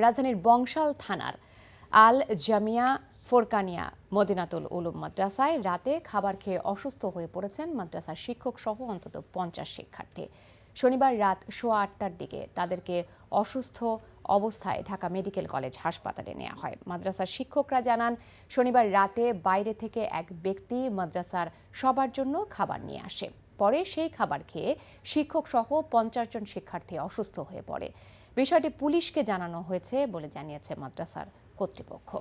রাজধানীর বংশাল থানার আল জামিয়া ফোরকানিয়া মদিনাতুল উলুম মাদ্রাসায় রাতে খাবার খেয়ে অসুস্থ হয়ে পড়েছেন মাদ্রাসার শিক্ষক সহ অন্তত 50 শিক্ষার্থী। শনিবার রাত 8:15টার দিকে তাদেরকে অসুস্থ অবস্থায় ঢাকা মেডিকেল কলেজ হাসপাতালে নেওয়া হয়। মাদ্রাসার শিক্ষকরা জানান, শনিবার রাতে বাইরে থেকে এক ব্যক্তি মাদ্রাসার সবার জন্য খাবার নিয়ে আসে। পরে সেই খাবার খেয়ে শিক্ষক সহ 50 জন শিক্ষার্থী অসুস্থ হয়ে পড়ে। বিষয়টি পুলিশকে জানানো হয়েছে বলে জানিয়েছে মাদ্রাসার কর্তৃপক্ষ।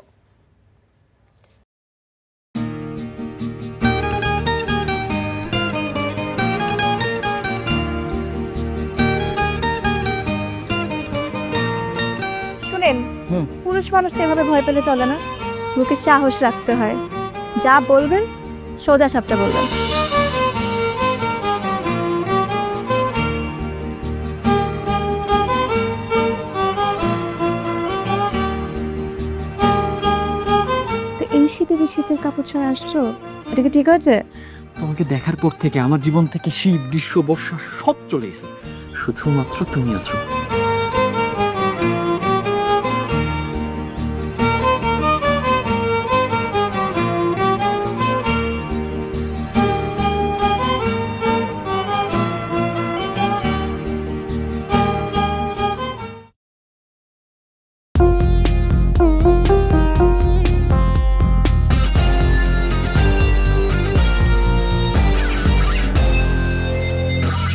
শুনেন, পুরুষ মানুষ তো এভাবে ভয় পেলে চলে না, মুখে সাহস রাখতে হয়। যা বলবেন সোজা সাপটা বলবেন। তো এই শীতে যে শীতের কাপড় ছড়ে আসছো, এটা কি ঠিক আছে? তোমাকে দেখার পর থেকে আমার জীবন থেকে শীত, গ্রীষ্ম, বর্ষা সব চলে গেছে, শুধুমাত্র তুমি আছো।